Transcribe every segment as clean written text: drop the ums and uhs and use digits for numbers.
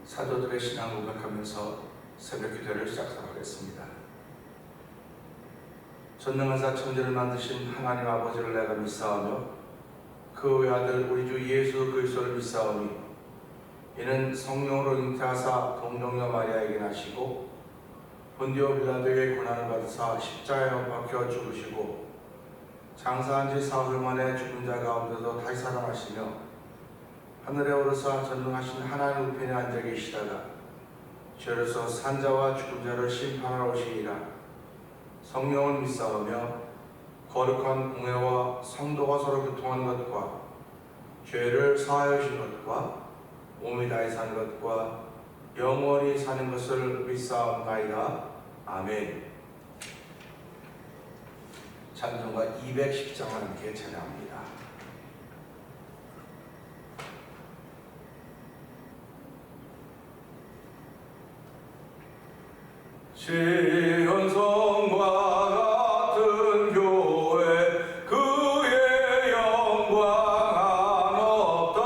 사도들의 신앙 고백하면서 새벽 기도를 시작하겠습니다. 전능하사 천지를 만드신 하나님 아버지를 내가 믿사오며 그 외아들 우리 주 예수 그리스도를 믿사오니 이는 성령으로 잉태하사 동정녀 마리아에게 나시고 본디오 빌라도의 고난을 받으사 십자가에 못 박혀 죽으시고 장사한 지 사흘 만에 죽은 자 가운데서 다시 살아나시며 하늘에 오르사 전능하신 하나님 우편에 앉아 계시다가 죄로서 산자와 죽은 자를 심판하러 오시리라. 성령을 믿사오며 거룩한 공회와 성도가 서로 교통한 것과 죄를 사하여 주신 것과 몸이 다해 사는 것과 영원히 사는 것을 믿사옵나이다. 아멘. 찬송가 210장을 함께 찬양합니다. 시온성과 같은 교회 그의 영광 한없다.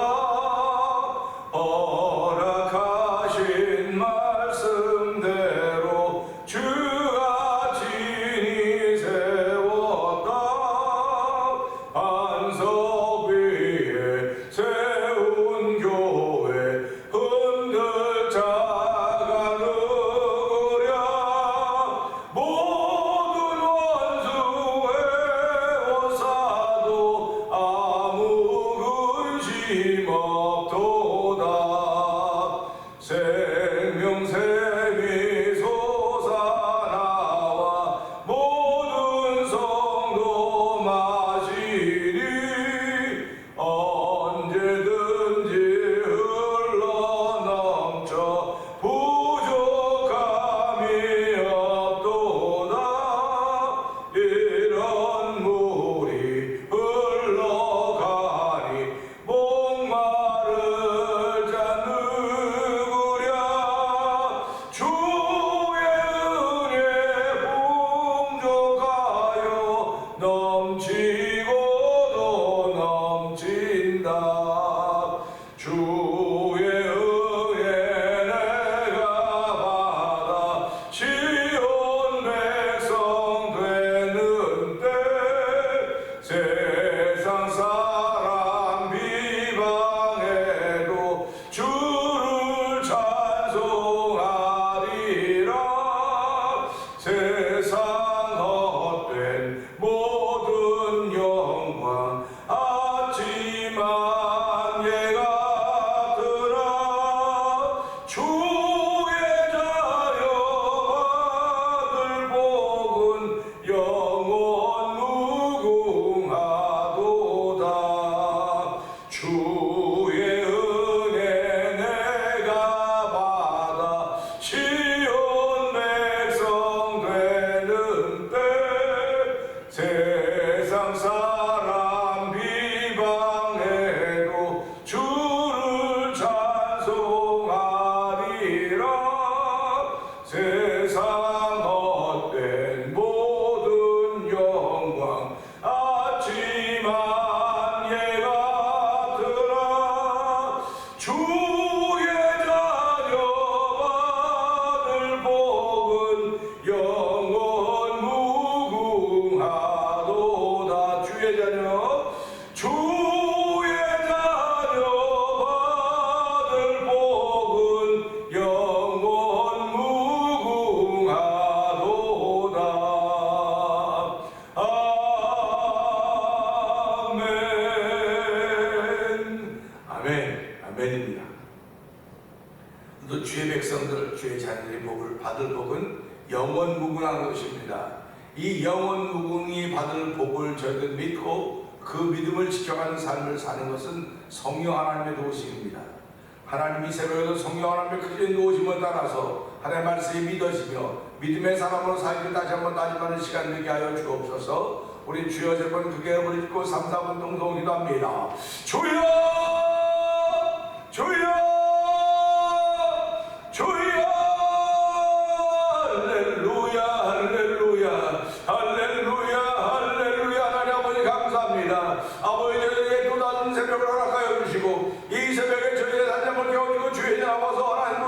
허락하신 말씀대로 주가 진히 세웠다. 반석 위에 세운 교회 흔들 자가 누구랴. 모든 원수의 오사도 아무 근심 없도다. 생명샘이 솟아나와 모든 성도 마시니 언제든지 흘러넘쳐 부족함이 없도다. 이런 물이 흘러가니 목마를 자 누구랴. 주의 은혜 풍족하여 넘치고도 넘친다. 주의 은혜 내가 받아 시온 백성 되는 때 세상 사람 비방해도 주를 찬송하리라. 세상 헛된 모든 영광 아침한 예가 들어 주의 자녀 받을 복은 영원 무궁하도다. 주의 은혜 내가 받아 시온 백성 되는 때 세상 사람 비방해도 주를 찬송하리라. 세상 헛된 모든 영광 아침한 예가 들어 주의 자녀 받을 복은 영원 무궁하도다. 주의 자녀 받을 복은 영원 무궁하도다. 아멘. 아멘. 아멘입니다. 또 주의 백성들, 주의 자녀들의 복을 받을 복은 영원 무궁한 것입니다. 이 영원 무궁히 받을 복을 저희들 믿고 그 믿음을 지켜가는 삶을 사는 것은 성령 하나님의 도우심입니다. 하나님이 새벽에도 성령 하나님의 크신 도우심을 따라서 하나님의 말씀이 믿어지며 믿음의 사람으로 살기를 다시 한번 다짐하는 시간 되게 하여 주옵소서. 우리 주여 세번 크게 부르짖고 3, 4분 동동 기도합니다. 주여! 주여! 주여! 할렐루야! 할렐루야! 할렐루야! 할렐루야! 하나님 아버지 감사합니다. 아버지 저희에게 또 다른 새벽을 허락하여 주시고 이 새벽에 저희의 산잠을 깨워주고 주의 나와서 하나님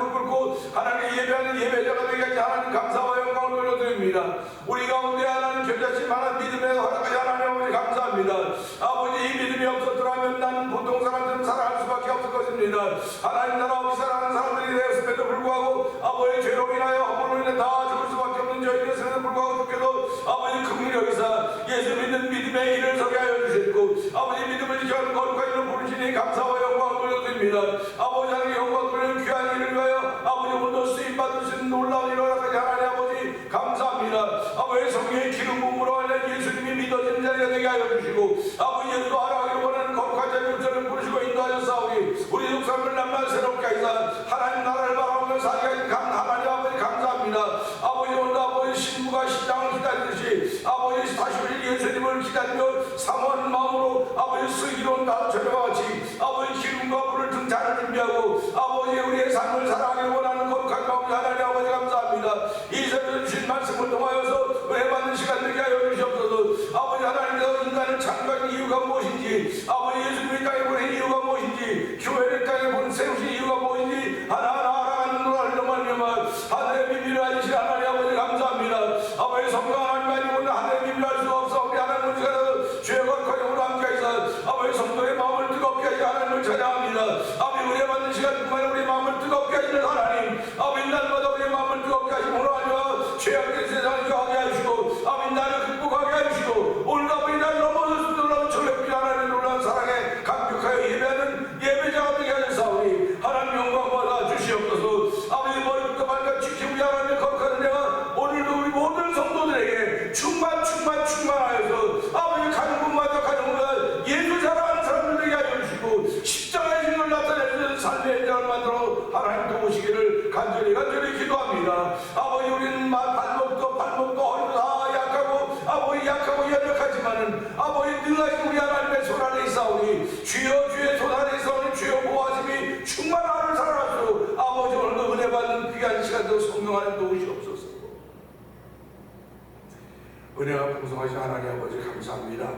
하나님 나라 없이 살아가는 사람들이 되었음에도 불구하고 아버지 죄로 인하여 허물로 인해 다 죽을 수밖에 없는 저희들에도 불구하고 주께서 아버지 긍휼히 여기사 예수 믿는 믿음의 길을 서게 하여 주셨고 아버지 믿음을 지켜가는 거룩한 이름 부르시니 감사와 영광을 돌려드립니다. 아버지 하나님 영광 돌리는 귀한 일을 위하여 아버지 오늘도 쓰임받으신 놀라운 일을 허락하지 하나님 아버지 감사합니다. 아버지 성령의 기름 부음으로 하여 예수님이 믿어지는 자리가 되게 하여 주시고 아버지 예수도 알아가기를 원하는 거룩한 자들을 부르시고 인도하셨사오니 우리 육삼을 남만 새롭게 하시사 하나님 나라를 바라보며 살게 하신 하나님 아버지 감사합니다. 아버지 오늘도 아버지 신부가 신랑을 기다리듯이 아버지 다시 오실 예수님을 기다리며 사모하는 마음으로 아버지 슬기로운 나처럼 같이 아버지 기름과 불을 등잔을 준비하고 아버지 우리의 삶을 살아가기를 원하는 거룩한 마음 하나님 아버지 감사합니다. 이 새벽에 주신 말씀을 통하여서 은혜받는 시간 되게 하여 주시옵소서. 아버지 하나님께서 인간을 창조한 이유가 무엇인지 아버지 예수님이 땅에 보낸 이유가 무엇인지 교회를 땅에 세우신 이유가 무엇인지 하나하나 알아가는 노라를 말미암아 하늘의 비밀을 알리신 하나님 아버지 감사합니다. 아버지 성령 하나님 오늘 하늘의 비밀을 알 수 없어 우리 하나님을 찾아서 죄의 거룩한 영으로 함께하시사 아버지 성도의 마음을 뜨겁게 하시 하나님을 찬양합니다. 아버지 은혜받는 시간뿐만 우리 마음을 뜨겁게 하시는 하나님 아버지 날마다 우리의 마음을 뜨겁게 하심으로 하여 죄악된 세상을 가게 하시고 아버지 나를 극복하게 하시고 오늘 아버지 날 넘어설 수 놀라운 저력비 하나님의 놀라운 사랑에 감격하여 예배하는 예배자가 되게 하셨사오니 하나님 영광 받아 주시옵소서. 아버지 머리부터 발끝 지키고 하나님의 거룩한 은혜가 오늘도 우리 모든 성도들에게 충만하여서 아버지 가는 곳마다 가는 곳마다 예수 잘하는 사람들에게 하여 주시고 십자가의 힘을 나타내는 삶의 현장을 만들어 하나님 도우시기를 간절히 기도합니다. 아버지 우리는 발목도 허리도 다 약하고 아버지 약하고 연약하지만은 아버지 능하신 우리 하나님의 손 안에 있사오니 주여 주의 손 안에 있사오니 주여 보호하심이 충만하를 살아갈 수 아버지 오늘도 은혜 받는 귀한 시간도 성령 안에 도우시옵소서. 은혜가 풍성하신 하나님 아버지 감사합니다.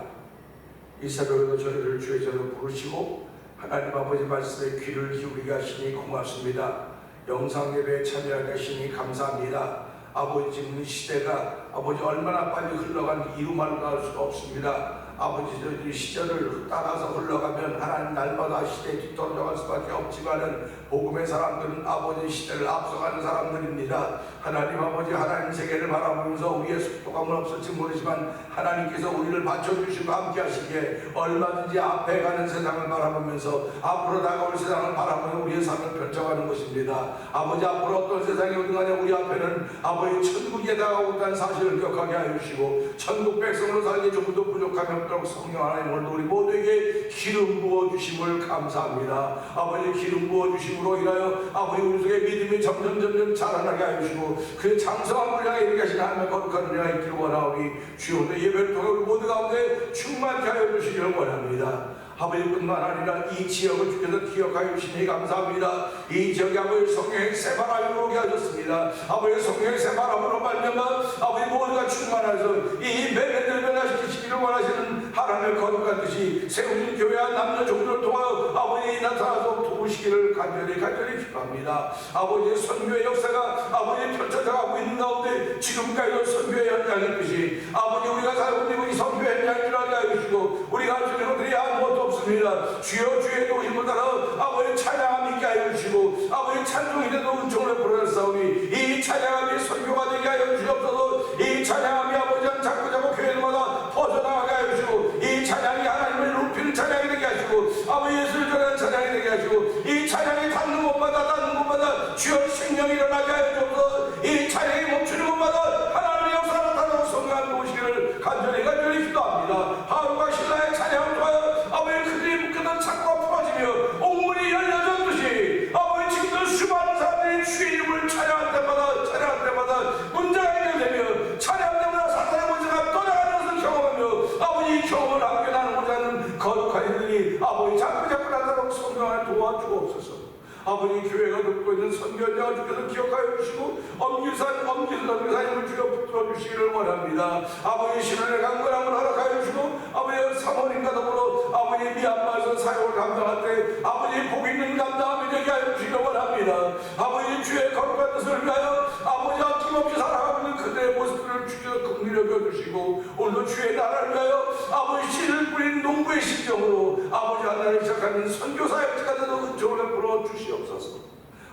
이 새벽에도 저희를 주의 전으로 부르시고 하나님 아버지 말씀에 귀를 기울이게 하시니 고맙습니다. 영상 예배에 참여하게 하시니 감사합니다. 아버지 지금 시대가 아버지 얼마나 빨리 흘러간 이루 말할 수가 없습니다. 아버지 저희 시절을 따라서 흘러가면 하나님 날마다 시대에 뒤떨어져갈 수밖에 없지만은 복음의 사람들은 아버지 시대를 앞서가는 사람들입니다. 하나님 아버지 하나님 세계를 바라보면서 우리의 속도감은 없을지 모르지만 하나님께서 우리를 받쳐주시고 함께 하시기에 얼마든지 앞에 가는 세상을 바라보면서 앞으로 다가올 세상을 바라보며 우리의 삶을 펼쳐가는 것입니다. 아버지 앞으로 어떤 세상이 오든 간에 우리 앞에는 아버지 천국에 다가오고 있다는 사실을 기억하게 하여 주시고 천국 백성으로 살기 조금도 부족함이 없도록 성령 하나님 오늘도 우리 모두에게 기름 부어주심을 감사합니다. 아버지 기름 부어주심으로 인하여 아버지 우리 속에 믿음이 점점 자라나게 하여 주시고 그 장성한 분량에 이르게 하시는 하나님의 거룩한 은혜가 있기를 원하오니 주여 오늘 예배를 통해 우리 모두 가운데 충만케 하여 주시기를 원합니다. 아버지뿐만 아니라 이 지역을 주께서 기억하여 주시니 감사합니다. 이 지역에 아버지 성령의 새바람이 오게 하셨습니다. 아버지 성령의 새바람으로 말미암아 아버지 모두가 충만해서 이 매매들 변화시키시기를 원하시는 하나님의 거룩한 뜻이 세우신 교회와 남녀 종들을 통하여 아버지 나타나서 도우시기를 간절히 기도합니다. 아버지의 선교의 역사가 아버지 펼쳐져가고 있는 가운데 지금까지도 선교의 현장인 것이 아버지 우리가 살고 있는 이 선교의 현장이라 하여 주시고 우리가 할 수 있는 것들이 아무것도 없습니다. 주여 주의 도우심을 따라 아버지 찬양함 있게 하여 주시고 아버지 찬송이라도 은총을 보내사오니 이 찬양함이 선교가 되게 하여 주시옵소서. 이 찬양함이 아버지 자꾸 교회마다 퍼져나가게 하여 주시고 이 찬양이 하나님을 높이는 찬양이 되게 하시고 아버지 예수를 전하는 찬양이 되게 하시고 이 찬양이 닿는 곳마다 주여 생명이 일어나게 하여 주옵소서. 이 찬양이 멈추는 곳마다 하나님의 역사가 나타나고 성령을 보시기를 간절히 기도합니다. 하루가 신라의 찬양을 통하여 아버지 그들이 묶였던 창고가 풀어지며 옥문이 열려졌듯이 아버지 지금도 수많은 사람들이 주의 이름을 찬양할 때마다 문제가 해결되며 찬양할 때마다 사탄의 문제가 떠나가는 것을 경험하며 아버지 이 경험을 함께 나누고자 하는 거룩한 이들이 아버지 자꾸 나타나고 성령을 도와주옵소서. 아버지 교회가 듣고 있는 선교장을 주께서 기억하여 주시고 엄기사님을 주여 붙들어 주시기를 원합니다. 아버지 신원의 강건함을 허락하여 주시고 아버지 사모님과 더불어 아버지 미얀마에서 사역을 감당할 때 아버지 복 있는 감당함이 되게 하여 주시기를 원합니다. 아버지 주의 거룩한 뜻을 위하여 아버지 아낌없이 살아가고 있는 그들의 모습들을 주께서 긍휼히 여겨주시고 오늘도 오늘도 주의 나라를 위하여 아버지 씨를 뿌린 농부의 심정으로 아버지 하나를 시작하는 선교사역까지도 은총을 베풀어 주시옵소서.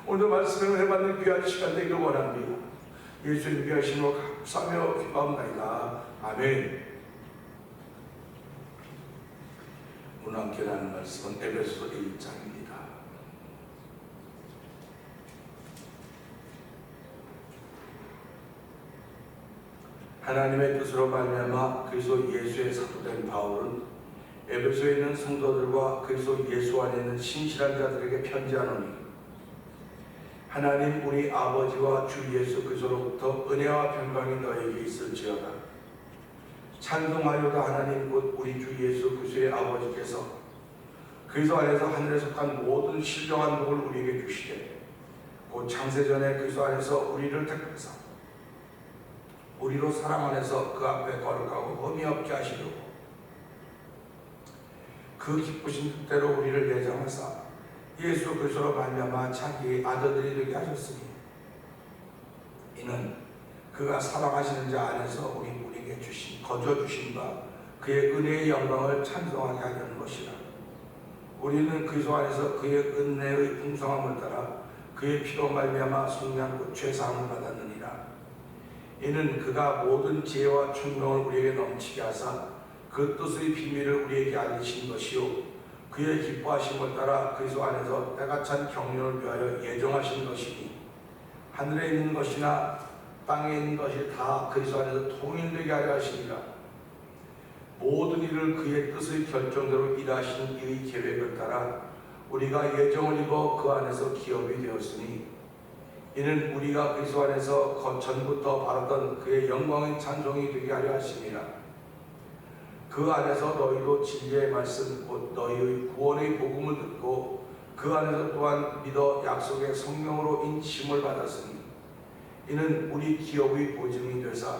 오늘도 말씀을 해받는 귀한 시간 되기를 원합니다. 예수님 귀한 신으로 감사하며 기도합니다. 아멘. 오늘 함께 나눈 말씀은 에베소서 1장입니다. 하나님의 뜻으로 말미암아 그리스도 예수의 사도된 바울은 에베소에 있는 성도들과 그리스도 예수 안에 있는 신실한 자들에게 편지하노니, 하나님 우리 아버지와 주 예수 그리스도로부터 은혜와 평강이 너에게 있을지어다. 찬송하여다 하나님 곧 우리 주 예수 그리스도의 아버지께서 그리스도 안에서 하늘에 속한 모든 신령한 복을 우리에게 주시되, 곧 창세전에 그리스도 안에서 우리를 택하사 우리로 사랑 안에서 그 앞에 거룩하고 흠이 없게 하시려고 그 기쁘신 뜻대로 우리를 내정하사 예수 그리스도로 말미암아 자기의 아들들이 되게 하셨으니, 이는 그가 사랑하시는 자 안에서 우리에게 주신 거저 주신 바 그의 은혜의 영광을 찬송하게 하려는 것이라. 우리는 그리스도 안에서 그의 은혜의 풍성함을 따라 그의 피로 말미암아 속량고 죄사함을 받았느니라. 이는 그가 모든 지혜와 총명을 우리에게 넘치게 하사 그 뜻의 비밀을 우리에게 알리신 것이요, 그의 기뻐하심을 따라 그리스도 안에서 때가 찬 경륜을 위하여 예정하신 것이니, 하늘에 있는 것이나 땅에 있는 것이 다 그리스도 안에서 통일되게 하려 하시니라. 모든 일을 그의 뜻의 결정대로 일하신 이의 계획을 따라 우리가 예정을 입어 그 안에서 기업이 되었으니, 이는 우리가 그리스도 안에서 전부터 바라던 그의 영광의 찬송이 되게 하려 하심이라. 그 안에서 너희도 진리의 말씀 곧 너희의 구원의 복음을 듣고 그 안에서 또한 믿어 약속의 성령으로 인침을 받았으니, 이는 우리 기업의 보증이 되사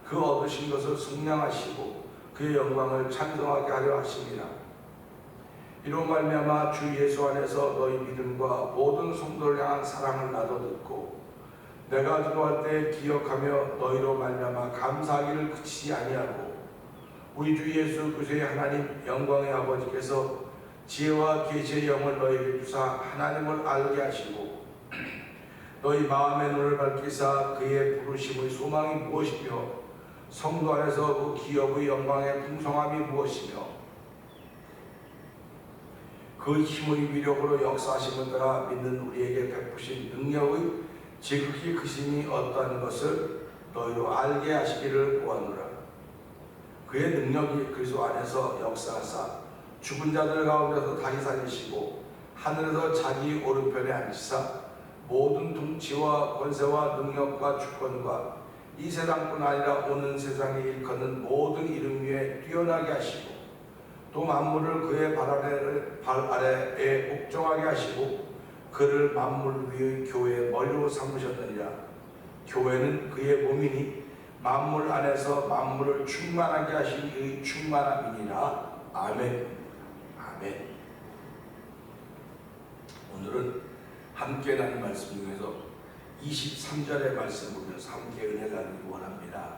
그 얻으신 것을 승량하시고 그의 영광을 찬송하게 하려 하심이라. 이로 말미암아 주 예수 안에서 너희 믿음과 모든 성도를 향한 사랑을 나도 듣고 내가 기도할 때 기억하며 너희로 말미암아 감사하기를 그치지 아니하고, 우리 주 예수 그리스도의 하나님 영광의 아버지께서 지혜와 계시의 영을 너희에게 주사 하나님을 알게 하시고 너희 마음의 눈을 밝히사 그의 부르심의 소망이 무엇이며 성도 안에서 그 기업의 영광의 풍성함이 무엇이며 그 힘의 위력으로 역사하심을 따라 믿는 우리에게 베푸신 능력의 지극히 크심이 어떠한 것을 너희로 알게 하시기를 구하노라. 그의 능력이 그리스도 안에서 역사하사 죽은 자들 가운데서 다시 살리시고 하늘에서 자기 오른편에 앉히사 모든 통치와 권세와 능력과 주권과 이 세상뿐 아니라 오는 세상에 일컫는 모든 이름 위에 뛰어나게 하시고 또 만물을 그의 발 아래에 복종하게 하시고 그를 만물 위의 교회의 머리로 삼으셨느니라. 교회는 그의 몸이니 만물 안에서 만물을 충만하게 하신 그의 충만함이니라. 아멘. 아멘. 오늘은 함께 나눈 말씀 중에서 23절의 말씀 보면서 함께 은혜 나누기 원합니다.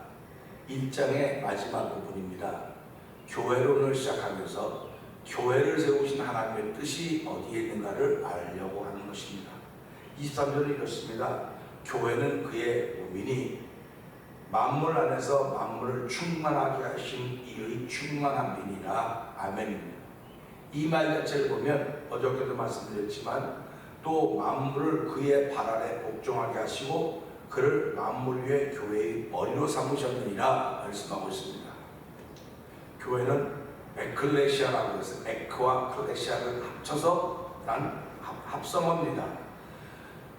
1장의 마지막 부분입니다. 교회론을 시작하면서 교회를 세우신 하나님의 뜻이 어디에 있는가를 알려고 하는 것입니다. 23절은 이렇습니다. 교회는 그의 몸이니 만물 안에서 만물을 충만하게 하신 이의 충만함이니라. 아멘입니다. 이 말 자체를 보면 어저께도 말씀드렸지만 또 만물을 그의 발 아래 복종하게 하시고 그를 만물 위에 교회의 머리로 삼으셨느니라 말씀하고 있습니다. 교회는 에클레시아라고 해서 에크와 클레시아를 합쳐서 난 합성어입니다.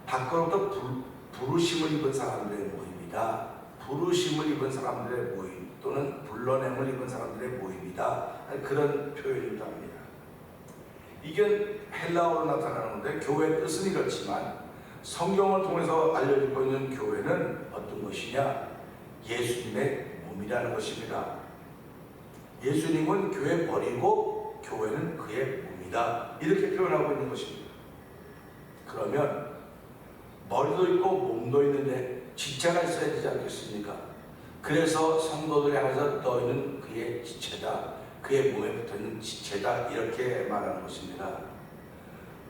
밖으로부터 부르심을 입은 사람들의 모임이다. 부르심을 입은 사람들의 모임 또는 불러냄을 입은 사람들의 모임이다. 그런 표현이기도 합니다. 이게 헬라어로 나타나는데 교회의 뜻은 이렇지만 성경을 통해서 알려지고 있는 교회는 어떤 것이냐? 예수님의 몸이라는 것입니다. 예수님은 교회 머리고 교회는 그의 몸이다. 이렇게 표현하고 있는 것입니다. 그러면 머리도 있고 몸도 있는데 지체가 있어야 되지 않겠습니까? 그래서 성도들이 향해서 너희는 그의 지체다. 그의 몸에 붙어있는 지체다. 이렇게 말하는 것입니다.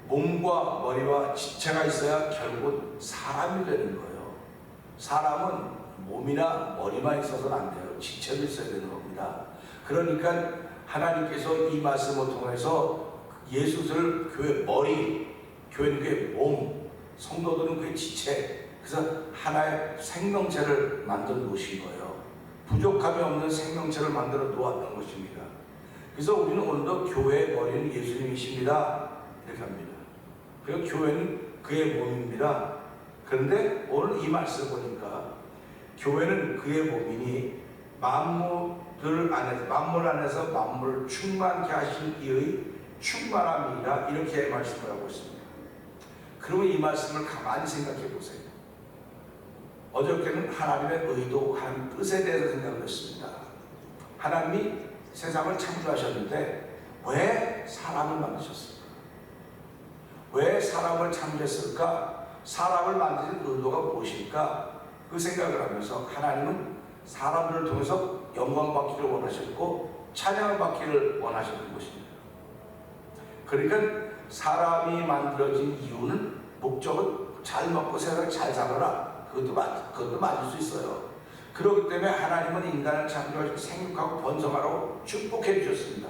몸과 머리와 지체가 있어야 결국 사람이 되는 거예요. 사람은 몸이나 머리만 있어서는 안 돼요. 지체도 있어야 되는 겁니다. 그러니까 하나님께서 이 말씀을 통해서 예수를 교회 머리, 교회는 교회 몸, 성도들은 교회 지체, 그래서 하나의 생명체를 만들어 놓으신 거예요. 부족함이 없는 생명체를 만들어 놓았던 것입니다. 그래서 우리는 오늘도 교회의 머리는 예수님이십니다. 이렇게 합니다. 그리고 교회는 그의 몸입니다. 그런데 오늘 이 말씀 보니까 교회는 그의 몸이니 만물 안에서 만물을 충만케 하신 이의 충만함이라 이렇게 말씀을 하고 있습니다. 그러면 이 말씀을 가만히 생각해 보세요. 어저께는 하나님의 의도, 하나님의 뜻에 대해서 생각을 했습니다. 하나님이 세상을 창조하셨는데 왜 사람을 만드셨을까? 왜 사람을 창조했을까? 사람을 만드신 의도가 무엇일까? 그 생각을 하면서 하나님은 사람들을 통해서 영광 받기를 원하셨고 찬양을 받기를 원하셨던 것입니다. 그러니까 사람이 만들어진 이유는, 목적은 잘 먹고 세상 잘 살아라. 그것도 맞을 수 있어요. 그렇기 때문에 하나님은 인간을 창조하시고 생육하고 번성하라고 축복해 주셨습니다.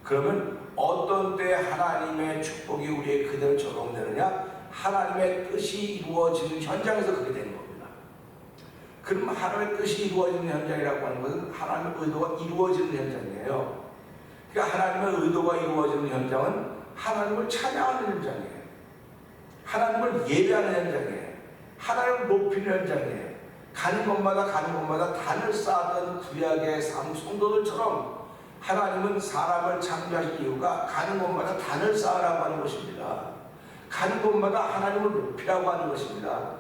그러면 어떤 때 하나님의 축복이 우리의 그대로 적용되느냐? 하나님의 뜻이 이루어지는 현장에서 그렇게 되는 겁니다. 그럼 하나님의 뜻이 이루어지는 현장이라고 하는 것은 하나님의 의도가 이루어지는 현장이에요. 그러니까 하나님의 의도가 이루어지는 현장은 하나님을 찬양하는 현장이에요. 하나님을 예배하는 현장이에요. 하나님을 높이는 현장이에요. 가는 곳마다 단을 쌓았던 구약의 성도들처럼 하나님은 사람을 창조하신 이유가 가는 곳마다 단을 쌓으라고 하는 것입니다. 가는 곳마다 하나님을 높이라고 하는 것입니다.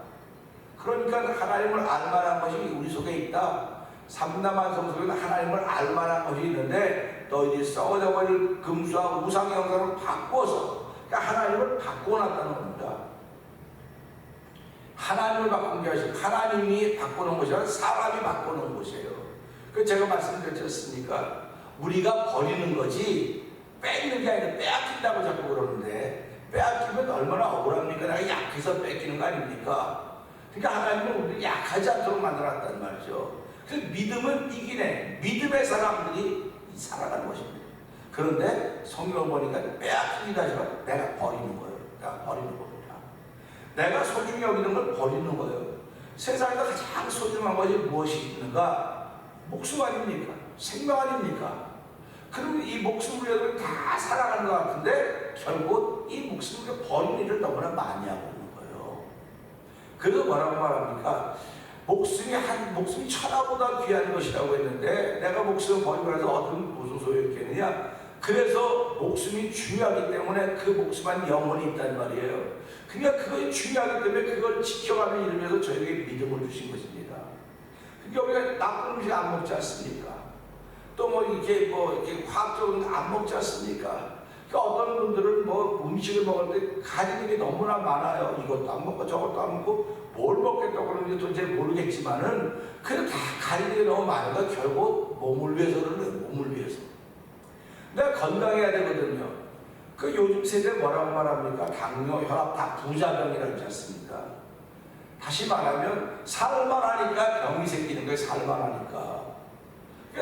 그러니까 하나님을 알만한 것이 우리 속에 있다. 삼남한 성소에는 하나님을 알만한 것이 있는데 너희들이 썩어져 버릴 금수와 우상의 형상을 바꿔서, 그러니까 하나님을 바꿔놨다는 겁니다. 하나님을 바꾼 게 아니라 하나님이 바꾸는 것이 아니라 사람이 바꾸는 것이에요. 그 제가 말씀드렸지 않습니까? 우리가 버리는 거지 뺏는 게 아니라 빼앗긴다고 자꾸 그러는데, 빼앗기면 얼마나 억울합니까? 내가 약해서 뺏기는 거 아닙니까? 그러니까 하나님은 우리를 약하지 않도록 만들어놨단 말이죠. 그래서 믿음은 이기네. 믿음의 사람들이 살아가는 것입니다. 그런데 성경을 보니까 빼앗기기도 하지만 내가 버리는 거예요. 내가 버리는 겁니다. 내가 소중히 여기는 걸 버리는 거예요. 세상에서 가장 소중한 것이 무엇이 있는가? 목숨 아닙니까? 생명 아닙니까? 그럼 이 목숨을 위해서 다 살아가는 것 같은데 결국 이 목숨을 버리는 일을 너무나 많이 하고 있는 거예요. 그래서 뭐라고 말합니까? 목숨이 천하보다 귀한 것이라고 했는데 내가 목숨을 버리고 나서 얻은 무슨 소용이 있겠느냐? 그래서 목숨이 중요하기 때문에 그 목숨한 영혼이 있단 말이에요. 그러니까 그것이 중요하기 때문에 그걸 지켜가는 이름에서 저에게 믿음을 주신 것입니다. 그러니까 우리가 나쁜 음식 안 먹지 않습니까? 또 이렇게 화학적으로 안 먹지 않습니까? 그러니까 어떤 분들은 음식을 먹을 때 가지는 게 너무나 많아요. 이것도 안 먹고 저것도 안 먹고 뭘 먹겠다고 그러는지 도대체 모르겠지만은 그래도 다 가리는 게 너무 많으니까 결국 몸을 위해서는 몸을 위해서. 내가 건강해야 되거든요. 그 요즘 세대 뭐라고 말합니까? 당뇨, 혈압 다 부작용이라고 하지 않습니까? 다시 말하면 살만하니까 병이 생기는 거예요. 살만하니까.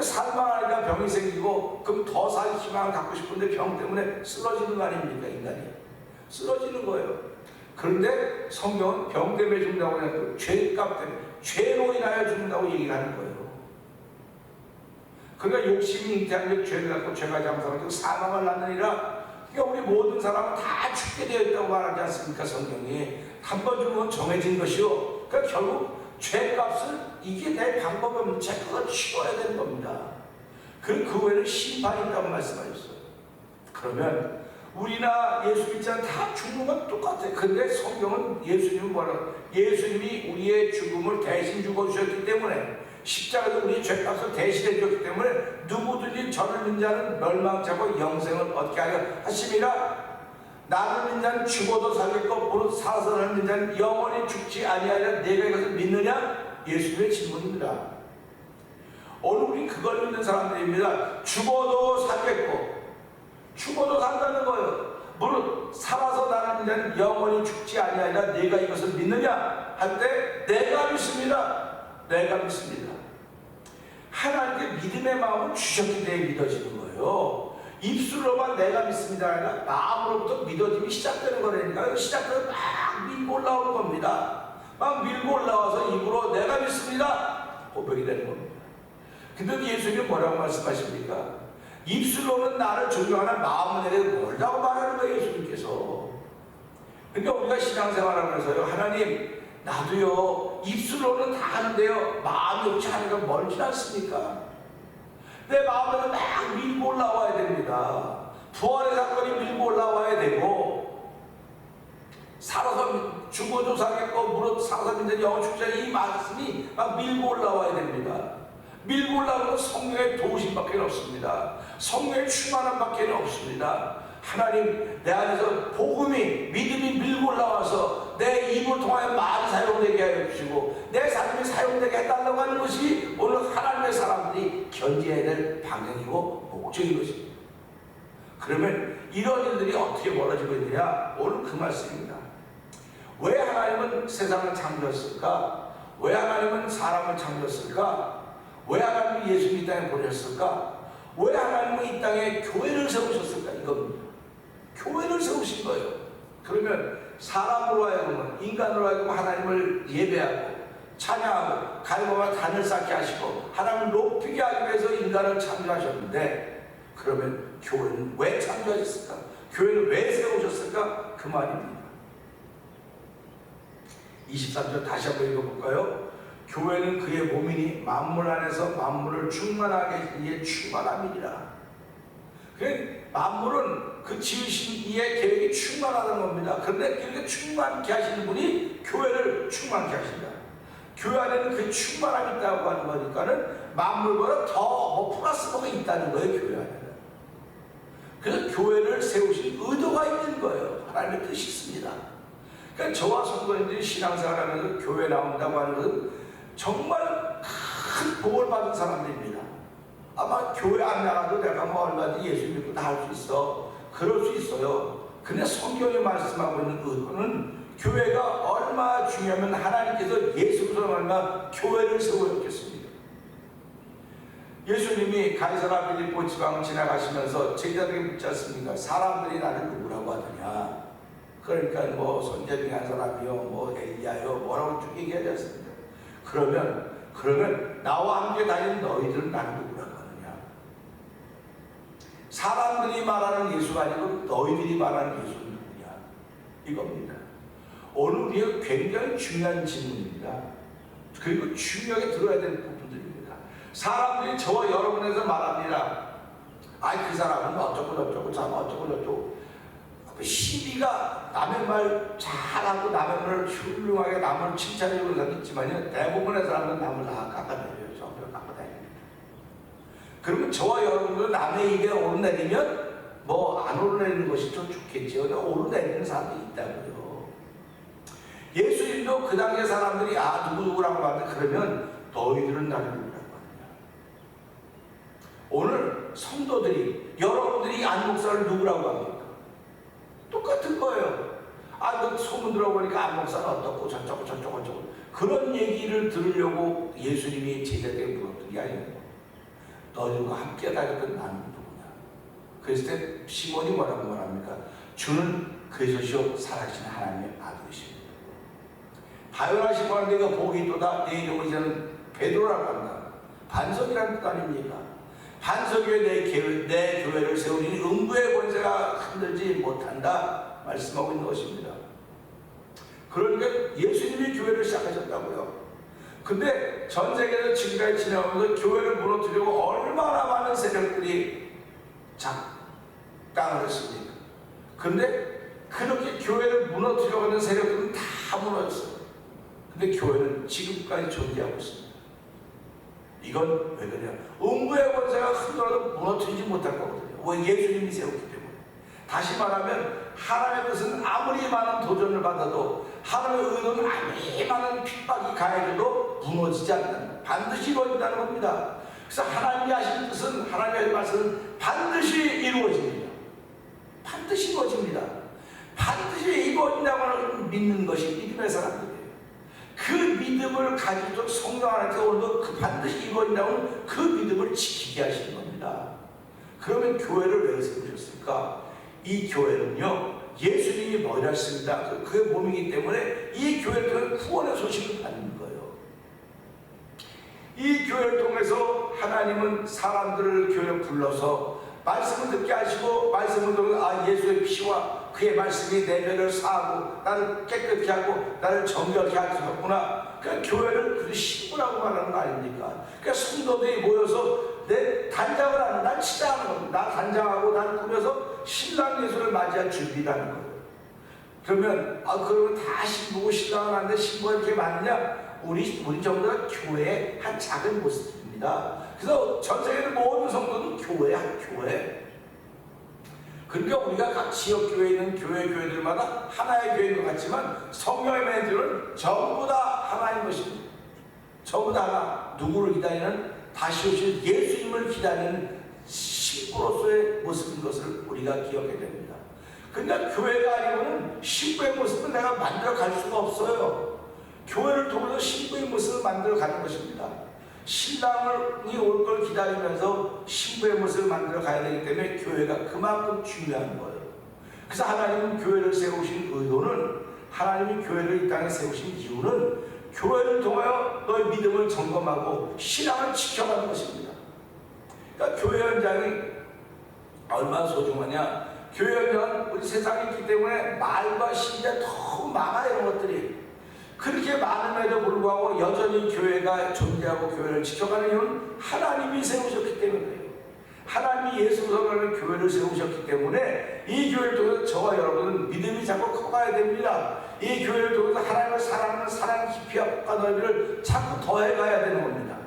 살만하니까 병이 생기고 그럼 더 살 희망을 갖고 싶은데 병 때문에 쓰러지는 거 아닙니까? 인간이 쓰러지는 거예요. 그런데 성경은 병 때문에 죽는다고 해서 죄값 때문에 죄로 인하여 죽는다고 얘기를 하는 거예요. 그러니까 욕심이 잉태하면 죄를 갖고 죄가 장사하고 사망을 낳느니라. 그러니까 우리 모든 사람은 다 죽게 되어 있다고 말하지 않습니까? 성경이 한 번 죽으면 정해진 것이요. 그러니까 결국 죄값을 이게 내 방법이 없는 죄 그걸 치워야 되는 겁니다. 그 외에는 심판이 있다고 말씀하셨어요. 그러면 우리나 예수 믿지 않는 다 죽는 건 똑같아요. 근데 성경은 예수님은 뭐라고? 예수님이 우리의 죽음을 대신 죽어주셨기 때문에 십자가에서 우리의 죄값을 대신해 주었기 때문에 누구든지 저를 믿는 자는 멸망치 않고 영생을 얻게 하려 하심이라. 나를 믿는 자는 죽어도 살겠고 무릇 살아서 나를 믿는 자는 영원히 죽지 아니하리라. 내가 이것을 믿느냐? 예수님의 질문입니다. 오늘 우리 그걸 믿는 사람들입니다. 죽어도 살겠고, 죽어도 산다는 거예요. 물론 살아서 나는 영원히 죽지 아니하리라 네가 이것을 믿느냐 할 때 내가 믿습니다. 내가 믿습니다. 하나님께 믿음의 마음을 주셨기 때문에 믿어지는 거예요. 입술로만 내가 믿습니다 아니라 마음으로부터 믿어짐이 시작되는 거라니까요. 시작되면 막 밀고 올라오는 겁니다. 막 밀고 올라와서 입으로 내가 믿습니다 고백이 되는 겁니다. 근데 예수님이 뭐라고 말씀하십니까? 입술로는 나를 존경하는 마음은 내게 멀다고 말하는 거예요, 예수님께서. 그러니까 우리가 신앙생활하면서요, 하나님 나도요 입술로는 다 하는데요 마음이 없이 하는 건 멀지 않습니까? 내 마음에는 막 밀고 올라와야 됩니다. 부활의 사건이 밀고 올라와야 되고, 살아서 죽어도 살겠고 무릇 살아서 믿는 영원 축자 이 말씀이 막 밀고 올라와야 됩니다. 밀고 올라오는 건 성령의 도우심밖에 없습니다. 성령의 충만함밖에 없습니다. 하나님 내 안에서 복음이 믿음이 밀고 올라와서 내 입을 통하여 말이 사용되게 하여 주시고 내 삶이 사용되게 해달라고 하는 것이 오늘 하나님의 사람들이 견지해야 될 방향이고 목적인 것입니다. 그러면 이런 일들이 어떻게 벌어지고 있느냐? 오늘 그 말씀입니다. 왜 하나님은 세상을 창조했을까? 왜 하나님은 사람을 창조했을까? 왜 하나님이 예수님 이 땅에 보냈을까? 왜 하나님은 이 땅에 교회를 세우셨을까? 이겁니다. 교회를 세우신 거예요. 그러면 사람으로 하여금 인간으로 하여금 하나님을 예배하고 찬양하고 가리고만 단을 쌓게 하시고 하나님을 높이게 하기 위해서 인간을 창조하셨는데, 그러면 교회는 왜 창조하셨을까? 교회는 왜 세우셨을까? 그 말입니다. 23절 다시 한번 읽어볼까요? 교회는 그의 몸이니 만물 안에서 만물을 충만하게 하기 위해 충만함이니라. 만물은 그 지으신 이의 계획이 충만하다는 겁니다. 그런데 그렇게 충만케 하시는 분이 교회를 충만케 하신다. 교회 안에는 그 충만함이 있다고 하는 거니까는 만물보다 더 플러스 뭐가 있다는 거예요, 교회 안에는. 그래서 교회를 세우신 의도가 있는 거예요. 하나님의 뜻이 있습니다. 그러니까 저와 성도님들이 신앙생활하면서 교회 나온다고 하는 것은 정말 큰 복을 받은 사람들입니다. 아마 교회 안 나가도 내가 뭐 얼마든지 예수 믿고 다 할 수 있어. 그럴 수 있어요. 근데 성경이 말씀하고 있는 의도는 교회가 얼마나 중요하면 하나님께서 예수로 얼마 교회를 세우셨겠습니다. 예수님이 가이사라 빌립보 지방 지나가시면서 제자들에게 묻지 않습니까? 사람들이 나를 누구라고 하느냐? 그러니까 뭐 선지자 중에 한 사람이요, 뭐 엘리야요, 뭐라고 쭉 얘기하지 않습니까? 그러면 나와 함께 다니는 너희들은 나를 누구라고 하느냐? 사람들이 말하는 예수가 아니고 너희들이 말하는 예수는 누구냐? 이겁니다. 오늘 우리가 굉장히 중요한 질문입니다. 그리고 중요하게 들어야 될 부분들입니다. 사람들이 저와 여러분에서 말합니다. 아이 그 사람은 어쩌고 저쩌고 참 어쩌고 저쩌고. 시비가 남의 말 잘하고 남의 말을 훌륭하게 남을 칭찬해주는 사람이 있지만 대부분의 사람은 남을 다 깎아내려요. 전부 깎아내립니다. 그러면 저와 여러분도 남의 입에 오르내리면 뭐 안 오르내리는 것이 좀 좋겠지요. 오르내리는 사람이 있다고요. 예수님도 그 당시에 사람들이 누구라고 하는데 그러면 너희들은 나를 누구라고 하느냐. 오늘 성도들이 여러분들이 안 목사를 누구라고 합니까? 똑같은 거예요. 그 소문 들어보니까 안 목사는 어떻고 저쩌고 그런 얘기를 들으려고 예수님이 제자들에게 물었던 게 아니에요. 너희들과 함께 다녔던 나는 누구냐? 그랬을 때 시몬이 뭐라고 말합니까? 주는 그리스도시요 살아계신 하나님의 아들이십니다. 바요나 시몬한테 그 복이 있도다. 내 이름을 이제는 베드로라고 한다. 반석이라는 뜻 아닙니까? 반석 위에 내 교회를 세우니 음부의 권세가 흔들지 못한다 말씀하고 있는 것입니다. 그러니까 예수님이 교회를 시작하셨다고요. 근데 전 세계에서 지금까지 지나오면서 교회를 무너뜨리려고 얼마나 많은 세력들이 작당을 했습니까? 근데 그렇게 교회를 무너뜨리려고 하는 세력들은 다 무너졌어요. 근데 교회는 지금까지 존재하고 있습니다. 이건 왜 그래요? 음부의 권세가 흔들어도 무너뜨리지 못할 거거든요. 왜? 예수님이 세웠기 때문에. 다시 말하면 하나님의 뜻은 아무리 많은 도전을 받아도, 하나님의 의도는 아무리 많은 핍박이 가해져도 무너지지 않는다. 반드시 이루어진다는 겁니다. 그래서 하나님이 하신 뜻은, 하나님이 하신 말씀은 반드시 이루어집니다. 반드시 이루어집니다. 반드시 이루어진다고 믿는 것이 믿음의 사람들이에요. 그 믿음을 가지고 성령 안에서 오늘도 그 반드시 이루어진다고 그 믿음을 지키게 하시는 겁니다. 그러면 교회를 왜 세우셨을까? 이 교회는요, 예수님이 머리였습니다. 그의 몸이기 때문에 이 교회를 통해 구원의 소식을 받는 거예요. 이 교회를 통해서 하나님은 사람들을 교회에 불러서 말씀을 듣게 하시고, 말씀을 통해 예수의 피와 그의 말씀이 내 죄를 사하고 나를 깨끗게 하고 나를 정결케 하셨구나. 그러니까 교회를 신부라고 말하는 거 아닙니까? 그러니까 성도들이 모여서 내 단장을 하는, 날 치장하는 겁니다. 나 단장하고 나를 꾸며서 신랑 예수를 맞이할 준비라는 거예요. 그러면 그러면 다 신부고 신랑은 하는데 신부가 이렇게 많으냐? 우리 전부 다 교회의 한 작은 모습입니다. 그래서 전 세계 모든 성도는 교회야, 교회. 그러니까 우리가 각 지역 교회에 있는 교회들마다 하나의 교회인 것 같지만 성령의 멘트는 전부 다 하나인 것입니다. 전부 다 하나. 누구를 기다리는? 다시 오실 예수님을 기다리는 신부로서의 모습인 것을 우리가 기억해야 됩니다. 그러니까 교회가 아니고는 신부의 모습을 내가 만들어 갈 수가 없어요. 교회를 통해서 신부의 모습을 만들어 가는 것입니다. 신랑이 올 걸 기다리면서 신부의 모습을 만들어 가야 되기 때문에 교회가 그만큼 중요한 거예요. 그래서 하나님은 교회를 세우신 의도는, 하나님이 교회를 이 땅에 세우신 이유는 교회를 통하여 너의 믿음을 점검하고 신앙을 지켜가는 것입니다. 그러니까 교회 현장이 얼마나 소중하냐. 교회 현장은 우리 세상에 있기 때문에 말과 시대 너무 많아. 이런 것들이 그렇게 많음에도 불구하고 여전히 교회가 존재하고 교회를 지켜가는 이유는 하나님이 세우셨기 때문이에요. 하나님이 예수로 가는 교회를 세우셨기 때문에 이 교회를 통해서 저와 여러분은 믿음이 자꾸 커가야 됩니다. 이 교회를 통해서 하나님을 사랑하는 사랑 깊이와 넓이를 자꾸 더해가야 되는 겁니다.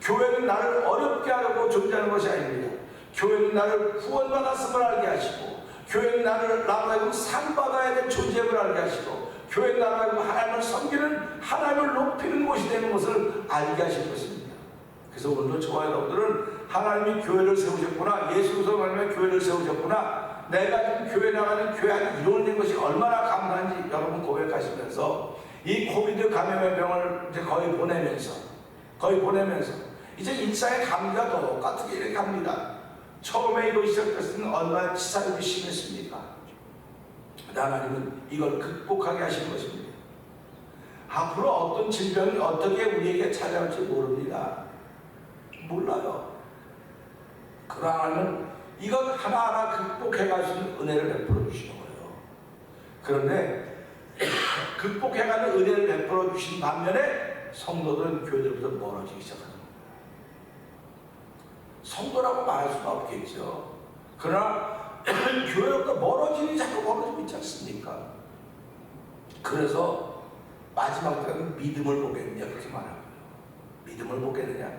교회는 나를 어렵게 하려고 존재하는 것이 아닙니다. 교회는 나를 구원받았음을 알게 하시고, 교회는 나를 나라고 상 받아야 될 존재임을 알게 하시고, 교회는 나라고 하나님을 섬기는, 하나님을 높이는 곳이 되는 것을 알게 하실 것입니다. 그래서 오늘도 저와 여러분들은 하나님이 교회를 세우셨구나, 예수로서 말하면 교회를 세우셨구나, 내가 지금 교회 나가는 교회 안에 이루어진 것이 얼마나 감사한지 여러분 고백하시면서 이 코비드 감염의 병을 이제 거의 보내면서 이제 일상의 감기가 똑같게 이렇게 갑니다. 처음에 이거 시작됐을 때는 얼마나 치사하게 심했습니까? 하나님은 이걸 극복하게 하신 것입니다. 앞으로 어떤 질병이 어떻게 우리에게 찾아올지 모릅니다. 몰라요. 그러나 하나님은 이것 하나하나 극복해갈 수 있는 은혜를 베풀어 주시는 거예요. 그런데 극복해가는 은혜를 베풀어 주신 반면에 성도들은 교회들부터 멀어지기 시작합니다. 성도라고 말할 수는 없겠죠. 그러나 교회로부터 멀어지니 자꾸 멀어지고 있지 않습니까? 그래서 마지막 때는 믿음을 보겠느냐 그렇게 말하고요. 믿음을 보겠느냐,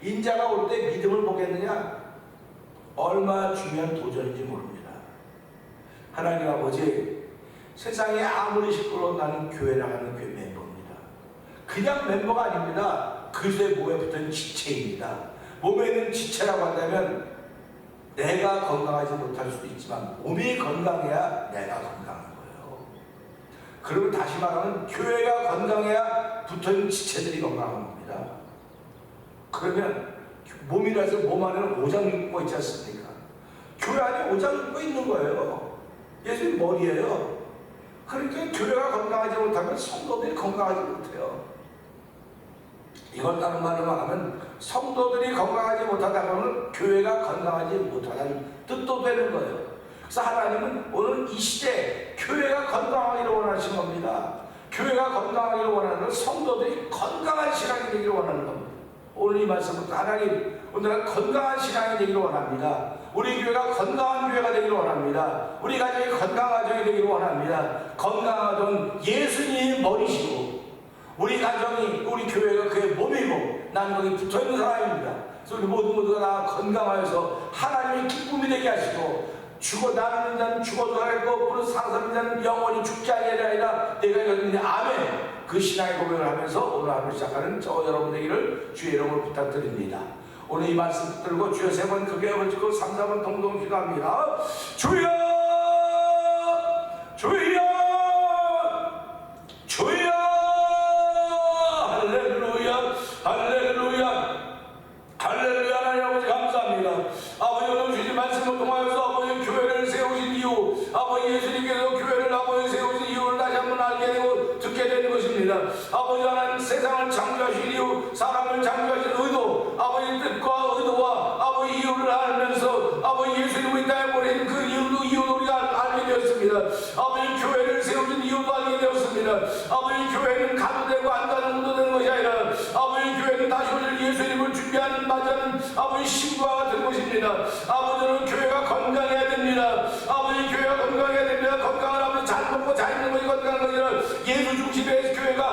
인자가 올 때 믿음을 보겠느냐, 얼마나 중요한 도전인지 모릅니다. 하나님 아버지, 세상에 아무리 시끄러운 나는 교회 나가는 교회 멤버입니다. 그냥 멤버가 아닙니다. 그리스도의 몸에 붙은 지체입니다. 몸에 있는 지체라고 한다면 내가 건강하지 못할 수도 있지만 몸이 건강해야 내가 건강한 거예요. 그러면 다시 말하면 교회가 건강해야 붙어있는 지체들이 건강한 겁니다. 그러면 몸이라서 몸 안에는 오장 입고 있지 않습니까? 교회 안에 오장 입고 있는 거예요. 예수님 머리예요. 그러니까 교회가 건강하지 못하면 성도들이 건강하지 못해요. 이걸 다른 말로 말하면 성도들이 건강하지 못하다면 교회가 건강하지 못하다는 뜻도 되는 거예요. 그래서 하나님은 오늘 이 시대에 교회가 건강하기를 원하시는 겁니다. 교회가 건강하기를 원하는 건 성도들이 건강한 신앙이 되기를 원하는 겁니다. 오늘 이 말씀부터 하나님, 오늘은 건강한 신앙이 되기를 원합니다. 우리 교회가 건강한 교회가 되기를 원합니다. 우리 가정이 건강한 가정이 되기를 원합니다. 건강한 가정은 예수님이 머리시고 우리 가정이, 우리 교회가 그의 몸이고 나는 거기 붙어있는 사람입니다. 그래서 우리 모두가 다 건강하여서 하나님의 기쁨이 되게 하시고, 나는 자는 죽어도 살고 무릇 살아서는 자는 영원히 죽지 아니하리라 내가 이겼는데 아멘. 그 신앙의 고백을 하면서 오늘 하루 시작하는 저 여러분 되기를 주의 이름으로 부탁드립니다. 오늘 이 말씀 들고 주여 3번 크게 외치고 3, 4번 동동 기도합니다. 주여 주여 주여 할렐루야 할렐루야 할렐루야. 하나님 아버지 감사합니다. 아버지 오늘 주신 말씀을 통하여서 아버지 교회를 세우신 이유, 아버지 예수님께서 교회를 아버지 세우신 이유를 다시 한번 알게 되고 듣게 되는 것입니다. 아버지 하나님 세상을 창조하신 이유, 사람을 창조하신 의도, 아버지 뜻과 의도와 아버지 이유를 알면서 아버지 예수님을 이 땅에 보내신 그 이유도 우리가 알게 되었습니다. 아버지 교회를 세우신 이유도 알게 되었습니다. 아버지 교회는 가도 되고 안 가는 것도 되는 것이 아니라 아버지 교회는 다시 오실 예수님을 준비하는 맞이하는 아버지 신과 같은 곳입니다. 아버지는 교회가 건강해야 됩니다. 아버지 교회가 건강해야 됩니다. 건강을 아버지 잘 먹고 잘 있는 것이 건강한 것이 아니라 예수 중심의 교회가